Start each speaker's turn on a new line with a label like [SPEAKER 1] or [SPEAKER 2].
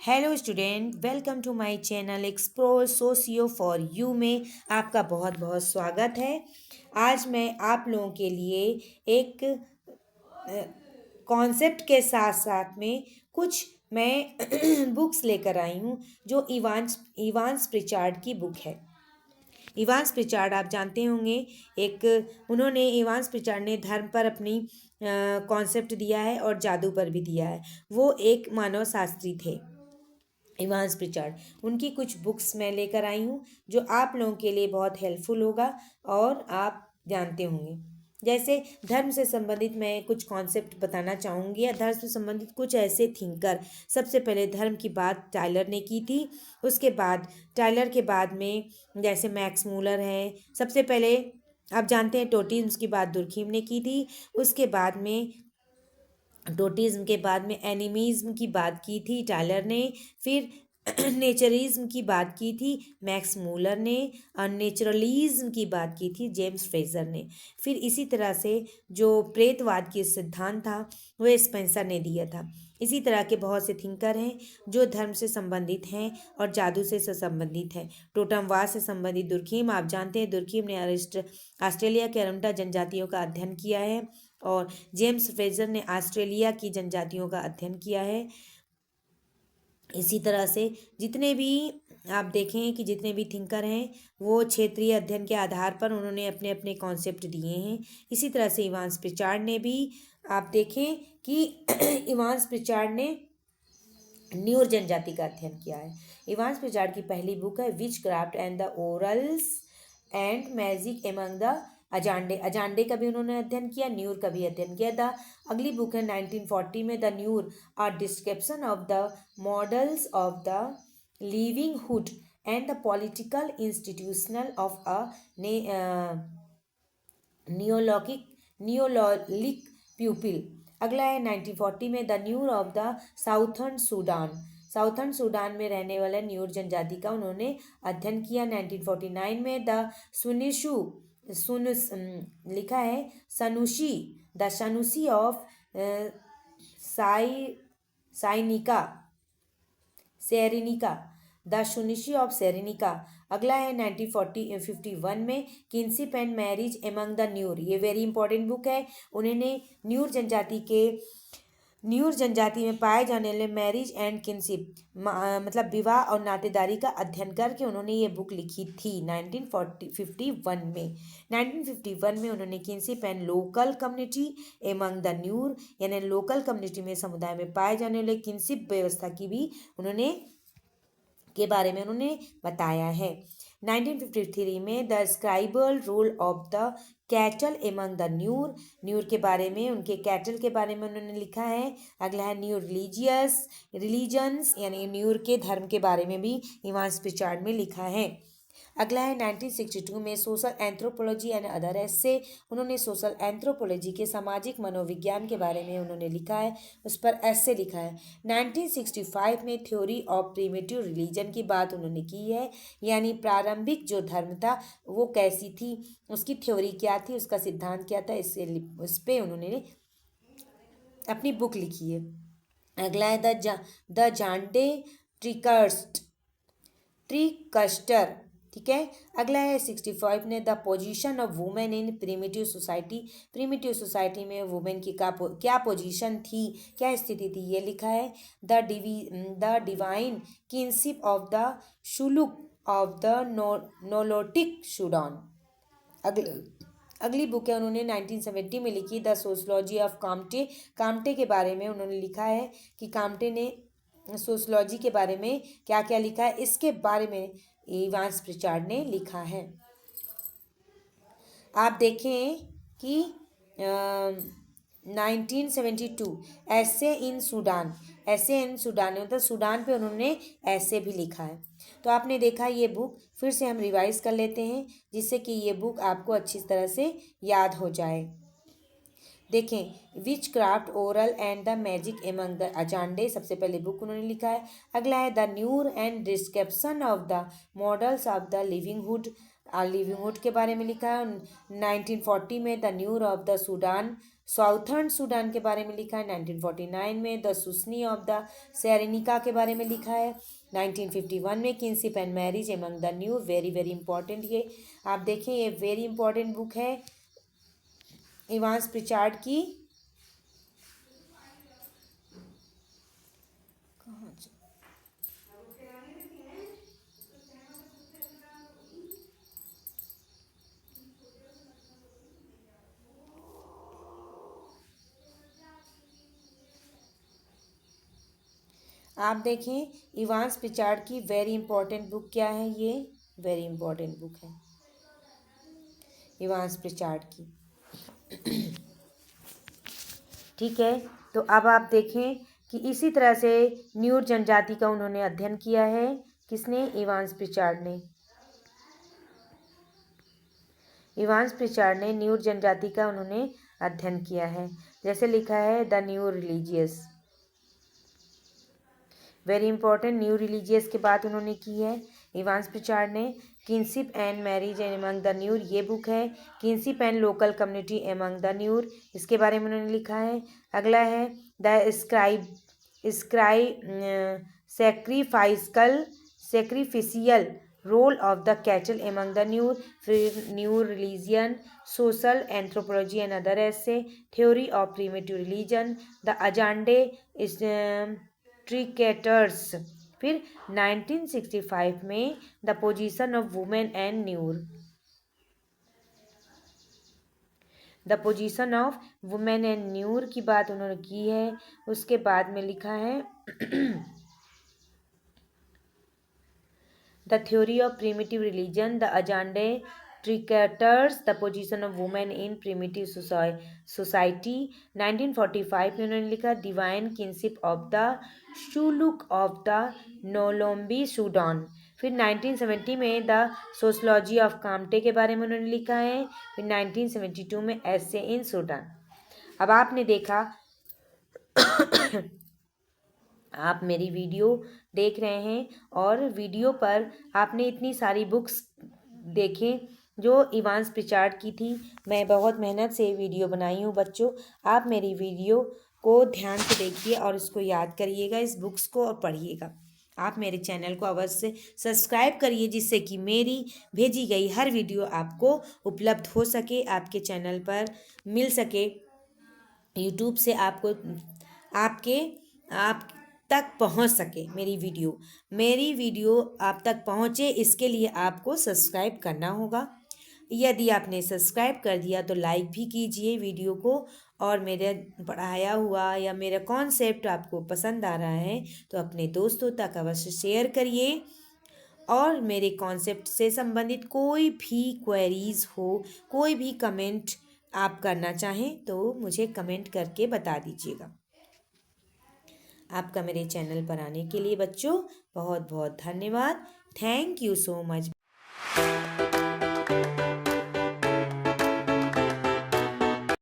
[SPEAKER 1] Hello student, welcome to my channel explore socio for you में आपका बहुत बहुत स्वागत है। आज मैं आप लोगों के लिए एक कॉन्सेप्ट के साथ साथ में कुछ मैं बुक्स लेकर आई हूँ जो इवांस प्रिचार्ड की बुक है। इवांस प्रिचार्ड आप जानते होंगे, उन्होंने इवांस प्रिचार्ड ने धर्म पर अपनी कॉन्सेप्ट दिया है और जादू पर भी दिया है। वो एक मानव शास्त्री थे, इवांस प्रिचार्ड। उनकी कुछ बुक्स मैं लेकर आई हूँ जो आप लोगों के लिए बहुत हेल्पफुल होगा और आप जानते होंगे। जैसे धर्म से संबंधित मैं कुछ कॉन्सेप्ट बताना चाहूँगी, या धर्म से संबंधित कुछ ऐसे थिंकर। सबसे पहले धर्म की बात टाइलर ने की थी। उसके बाद टाइलर के बाद में जैसे मैक्स मूलर है। सबसे पहले आप जानते हैं टोटिम्स की बात दुर्खीम ने की थी। उसके बाद में टोटिज्म के बाद में एनिमिज्म की बात की थी टाइलर ने। फिर नेचरिज्म की बात की थी मैक्स मूलर ने। और नेचुरलिज्म की बात की थी जेम्स फ्रेजर ने। फिर इसी तरह से जो प्रेतवाद की सिद्धांत था वह स्पेंसर ने दिया था। इसी तरह के बहुत से थिंकर हैं जो धर्म से संबंधित हैं और जादू से संबंधित हैं। टोटमवाद से संबंधित दुर्खीम, आप जानते हैं दुर्खीम ने ऑस्ट्रेलिया के अरुंडा जनजातियों का अध्ययन किया है, और जेम्स फ्रेजर ने ऑस्ट्रेलिया की जनजातियों का अध्ययन किया है। इसी तरह से जितने भी आप देखें कि जितने भी थिंकर हैं वो क्षेत्रीय अध्ययन के आधार पर उन्होंने अपने अपने कॉन्सेप्ट दिए हैं। इसी तरह से इवांस प्रिचार्ड ने भी, आप देखें कि इवांस प्रिचार्ड ने न्यूर जनजाति का अध्ययन किया है। इवांस प्रिचार्ड की पहली बुक है witchcraft and the oracles and magic among the Azande. Azande का भी उन्होंने अध्ययन किया, न्यूर का भी अध्ययन किया था। अगली बुक है 1940 में the Nuer a description of the models of the living hood and the political institutional of a Nilotic people. अगला है 1940 में the Nuer of the southern Sudan. Southern Sudan में रहने वाले न्यूर जनजाति का उन्होंने अध्ययन किया। 1949 में द सुनिशु सुनुस लिखा है सनुशी, द सनुसी ऑफ साई साइनिका Cyrenaica, the Sanusi of Cyrenaica. अगला है 1951 में kinship and marriage among the Nuer. ये वेरी इंपॉर्टेंट बुक है। उन्होंने न्यूर जनजाति में पाए जाने वाले मैरिज एंड किनशिप मतलब विवाह और नातेदारी का अध्ययन करके उन्होंने ये बुक लिखी थी 1951 में। 1951 में उन्होंने kinship and local community among the near, यानी लोकल कम्युनिटी में समुदाय में पाए जाने वाले किनशिप व्यवस्था की भी के बारे में उन्होंने बताया है। 1953 में the scribal role of the cattle among the Nuer. Nuer के बारे में, उनके कैटल के बारे में उन्होंने लिखा है। अगला है न्यूर रिलीजन्स, यानी न्यूर के धर्म के बारे में भी इवांस प्रिचार्ड में लिखा है। अगला है 1962 में सोशल एंथ्रोपोलॉजी एंड अदर एस्से। उन्होंने सोशल एंथ्रोपोलॉजी के सामाजिक मनोविज्ञान के बारे में उन्होंने लिखा है, उस पर एस्से लिखा है। 1965 में थ्योरी ऑफ प्रिमिटिव रिलीजन की बात उन्होंने की है, यानी प्रारंभिक जो धर्म था वो कैसी थी, उसकी थ्योरी क्या थी, उसका सिद्धांत क्या था, उस पर उन्होंने अपनी बुक लिखी है। अगला है द जांडे ट्रिकस्टर, ठीक है। अगला है 65 ने the position of women in primitive society. Primitive society में वुमेन की क्या पोजीशन थी, क्या स्थिति थी, ये लिखा है। The divine kinship of the Shilluk of the Nilotic Sudan. अगली बुक है उन्होंने 1970 में लिखी the sociology of Comte. Comte के बारे में उन्होंने लिखा है कि काम्टे ने सोशलॉजी के बारे में क्या क्या लिखा है, इसके बारे में इवांस प्रिचार्ड ने लिखा है। आप देखें कि 1972 ऐसे इन सूडान, ऐसे इन सूडान मतलब सूडान पे उन्होंने ऐसे भी लिखा है। तो आपने देखा ये बुक, फिर से हम रिवाइज कर लेते हैं जिससे कि ये बुक आपको अच्छी तरह से याद हो जाए। देखें विच क्राफ्ट ओरल and the magic among the Azande, सबसे पहले बुक उन्होंने लिखा है। अगला है the Nuer and description of the models of the living hood. Living hood के बारे में लिखा है। 1940 में the Nuer of the Sudan, southern Sudan के बारे में लिखा है। 1949 में the Sanusi of the Cyrenaica के बारे में लिखा है। 1951 में kinship and marriage among the new, very very important, ये आप देखें, ये वेरी इंपॉर्टेंट बुक है इवांस प्रिचार्ड की। आप देखें इवांस प्रिचार्ड की वेरी इंपॉर्टेंट बुक क्या है, ये वेरी इंपॉर्टेंट बुक है इवांस प्रिचार्ड की। ठीक है, तो अब आप देखें कि इसी तरह से न्यूर जनजाति का उन्होंने अध्ययन किया है। किसने? इवांस प्रिचार्ड ने। इवांस प्रिचार्ड ने न्यूर जनजाति का उन्होंने अध्ययन किया है। जैसे लिखा है the new religious, very important. New religious की बात उन्होंने की है इवांस प्रिचार्ड ने। Kinship and marriage among the Nuer, ये बुक है। Kinship and local community among the Nuer, इसके बारे में उन्होंने लिखा है। अगला है the sacrificial role of the cattle among the Nuer, फिर new religion, social anthropology and other ऐसे, theory of primitive religion, the Azande tricksters, फिर 1965 में the position of women and Nuer, the position of women and Nuer की बात उन्होंने की है। उसके बाद में लिखा है the theory of primitive religion, the Azande tricksters, the position of women in primitive society. 1945 में उन्होंने लिखा divine kinship of the Shilluk of the Nilotic Sudan. फिर 1970 में द सोशलॉजी ऑफ कामटे के बारे में उन्होंने लिखा है। फिर 1972 में एसे इन सूडान। अब आपने देखा आप मेरी वीडियो देख रहे हैं और वीडियो पर आपने इतनी सारी बुक्स देखें जो इवांस प्रिचार्ड की थी। मैं बहुत मेहनत से वीडियो बनाई हूँ बच्चों, आप मेरी वीडियो को ध्यान से देखिए और इसको याद करिएगा, इस बुक्स को, और पढ़िएगा। आप मेरे चैनल को अवश्य सब्सक्राइब करिए जिससे कि मेरी भेजी गई हर वीडियो आपको उपलब्ध हो सके, आपके चैनल पर मिल सके, यूट्यूब से आपको आप तक पहुंच सके मेरी वीडियो आप तक पहुंचे, इसके लिए आपको सब्सक्राइब करना होगा। यदि आपने सब्सक्राइब कर दिया तो लाइक भी कीजिए वीडियो को, और मेरे पढ़ाया हुआ या मेरा कॉन्सेप्ट आपको पसंद आ रहा है तो अपने दोस्तों तक अवश्य शेयर करिए। और मेरे कॉन्सेप्ट से संबंधित कोई भी क्वेरीज हो, कोई भी कमेंट आप करना चाहें तो मुझे कमेंट करके बता दीजिएगा। आपका मेरे चैनल पर आने के लिए बच्चों बहुत बहुत धन्यवाद। Thank you so much.